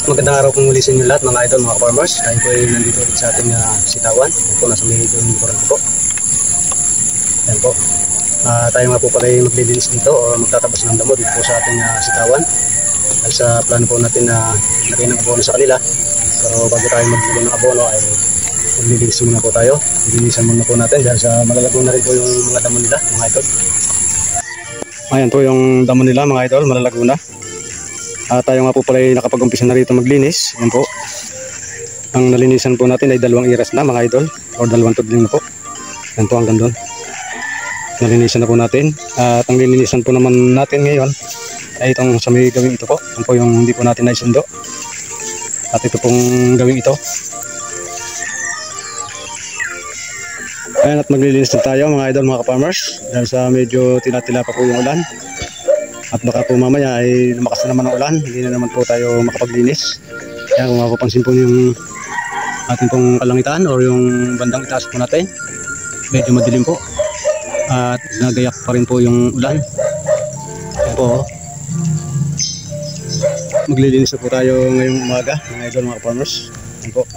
Magandang araw pong muli sa inyo lahat mga idol, mga farmers. Tayo po ay nandito ulit sa ating sitawan. Yan po, nasa may gawin ko rin po. Yan po. Tayo nga po pala ay maglilinis dito o magtatabas ng damo dito po sa ating sitawan. Dahil sa plano po natin na lagay ng abono sa kanila. Pero bago tayo maglagay ng abono ay maglilinis muna po tayo. Lilinisan muna po natin dahil sa malalago na rin po yung mga damo nila mga idol. Ayan po yung damo nila mga idol, malalago na. Tayo nga po pala ay nakapag-umpisa na rito maglinis. Yan po. Ang nalinisan po natin ay 2 iras na mga idol. O 2 tudling na po. Yan po hanggang doon. Nalinisan na po natin. At ang lilinisan po naman natin ngayon ay itong sa may gawing ito po. Yan po yung hindi po natin naisundo. At ito pong gawing ito. Ayan, at maglilinis na tayo mga idol, mga ka-farmers. Dahil sa medyo tila-tila pa po yung ulan. At baka po mamaya ay lumakas na naman ang ulan, hindi na naman po tayo makapaglinis. Kaya kung mapapansin po yung ating pong kalangitan o yung bandang itaas po natin, medyo madilim po. At nagayak pa rin po yung ulan. Yan po. Maglilinis na po tayo ngayong umaga, mga idol, mga farmers. Yan po.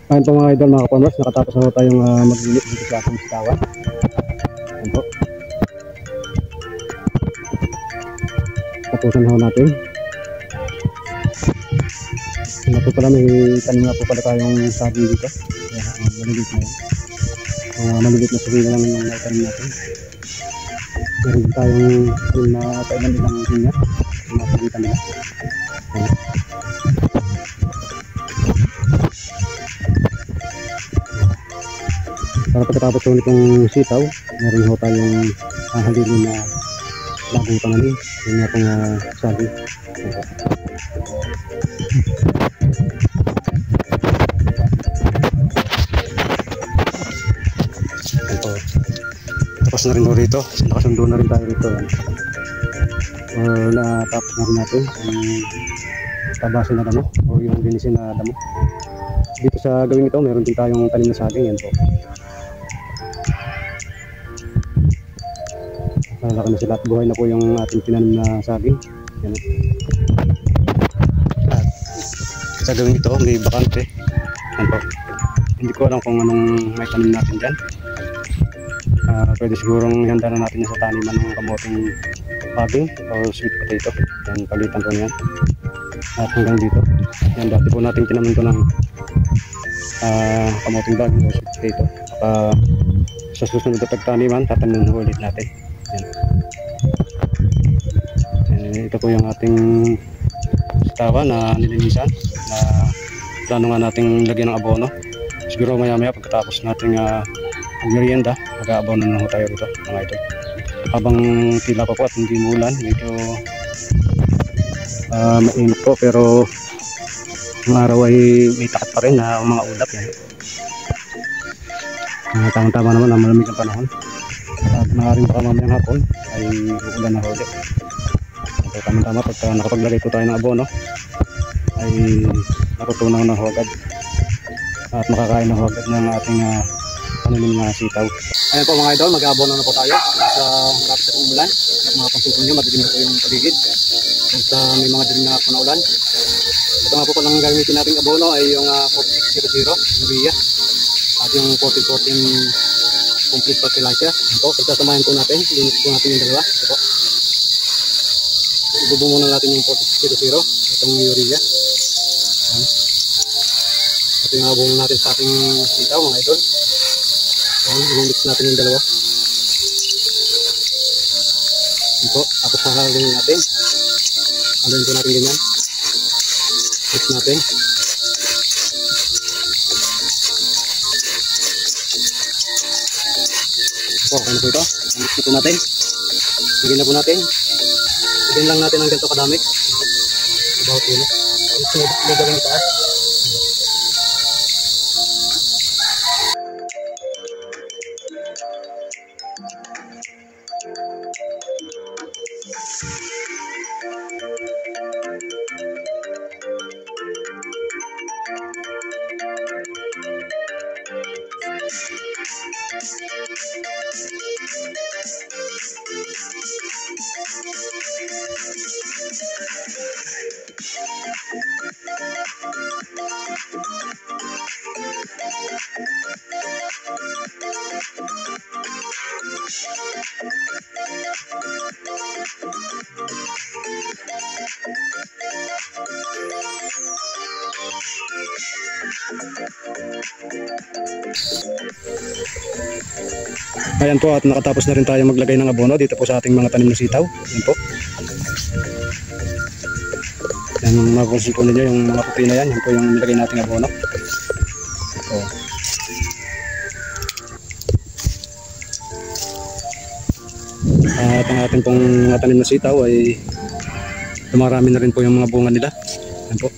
Ayun po mga idol, mga ka-farmers, nakatapos na po tayong maglinis dito sa ating sitawan. Ayun po. Tapusan na po natin. Ano po pala, may tanim na po pala tayong sabi dito. Kaya maliliit na yun. Maliliit na sabi na lang yung tanim natin. Meron tayong tanim na kailan nilang pinya. Yung napagitan nila. Para pagkatapos po nitong sitaw, meron ho tayong halilin na bagong pananim. Yun nga pong sabi. Ito. Tapos na rin ho rito. Nakasundo na rin tayo rito. Natapos na rin natin yung tabasin na damo o yung linisin na damo. Dito sa gawin ito, meron din tayong tanim na saging. Yan po. Laki na sila at buhay na po yung ating tinanim na saging. Yan. At sa gawin ito, may bakante. Yan po. Hindi ko alam kung anong may tanim natin dyan. Pwede sigurong ihanda na natin sa taniman ng kamoting paging o sweet potato. Yan, palitan po niyan. At hanggang dito. Yan, dati po natin tinaman ito ng kamuting bag o dito. Sa susunod na pagtaniman, tatanin ulit natin. Yan. Ito po yung ating sitawan na nilinisan, na plano nga nating lagyan ng abono. Siguro maya maya pagkatapos nating merienda, mag-aabono na ho tayo rito mga ito. Habang tila pa po at hindi mulan, medyo mainit po, pero ang araw ay may takat pa rin na mga ulap yan. Tama-tama naman ang malamig ang panahon, at maaaring baka mamayang hapon ay uulan na ulit. So, tama-tama pagka nakapaglagay po tayo ng abono ay natutunaw na ho agad at makakain na ho agad ng ating pananim na sitaw. Ayan po mga idol, mag-aabono na po tayo sa marapit sa umulan. At mga pansin nyo, madilim na po yung paligid at may mga dilim na panaulan. Ito nga po palang gamitin nating abono ay yung 4600 urea at yung 4014 complete fertilizer. Ito po, pagkasamahin po natin, linis po natin yung dalawa. Ito po, ibubo muna natin yung 4600, itong urea. At yung abono natin sa ating sitaw mga idol. I-mix natin yung dalawa. Ito, tapos haluin natin. Haluin po natin ganyan. Mix natin. Ito, okay na po ito. Mix na po natin. Bigyan na po natin. Bigyan lang natin ng ganito kadami. About yun. Ito, may gawin itaas. Ayan po, at nakatapos na rin tayo maglagay ng abono dito po sa ating mga tanim na sitaw. Ayan po. Yan, mapapansin po ninyo yung mga puti na yan. Yan po yung nilagay nating abono. So, at ang ating pong mga tanim na sitaw ay dumarami na rin po yung mga bunga nila. Yan po.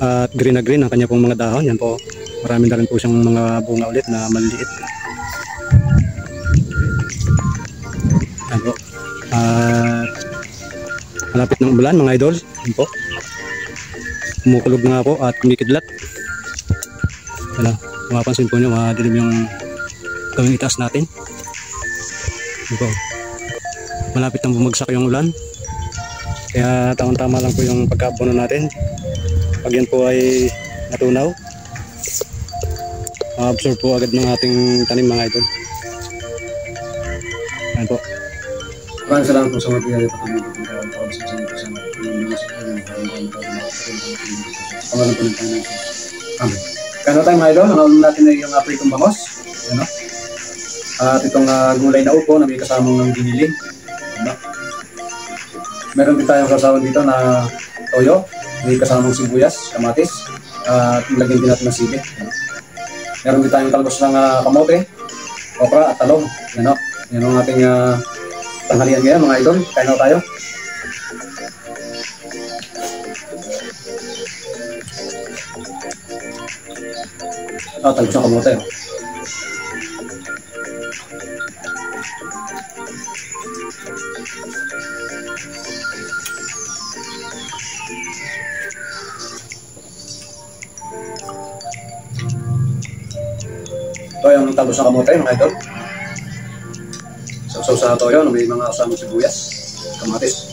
At green na green ang kanya pong mga dahon. Yan po, marami na rin po siyang mga bunga ulit na maliliit. Yan po. At malapit ng umulan mga idol. Yan po. Kumukulog na nga po at kumikidlat. Yan, mapapansin po nyo, madilim yung gawing itaas natin. Yan po. Malapit nang bumagsak yung ulan. Kaya tamang-tama lang po yung pagkaabono natin. Pag yan po ay natunaw, ma-absorb po agad ng ating tanim mga idol. Yan po. Maraming salamat po sa mga pinagay patuloy po kung kailan po sa isang kasama. Kawalan po ng tayo. Amen. Kano tayo mga idol, nakaulong natin na yung apritong bangos. Yan o. At itong gulay na upo na may kasamang ng giniling. Yan o. Meron din tayong kasawan dito na toyo. May kasamang sibuyas, kamatis. At lagyan din natin ng sili. Meron din tayong talbos ng kamote, okra at talong. Yan o. Yan ang ating tanghalian ngayon mga idol. Kain na tayo. Talbos ng kamote. Ito yung talbos ng kamote mga idol. So sa toyo, may mga kasamang sibuyas, kamatis.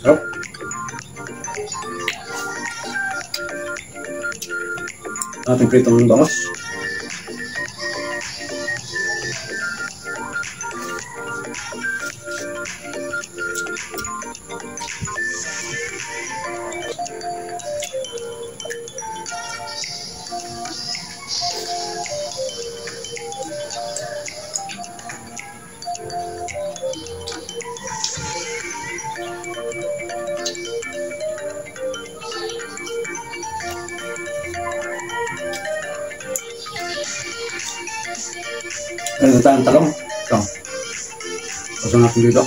Sarap. Ating pritong bangos. Meron tayong talong. Ito. Pasok natin dito.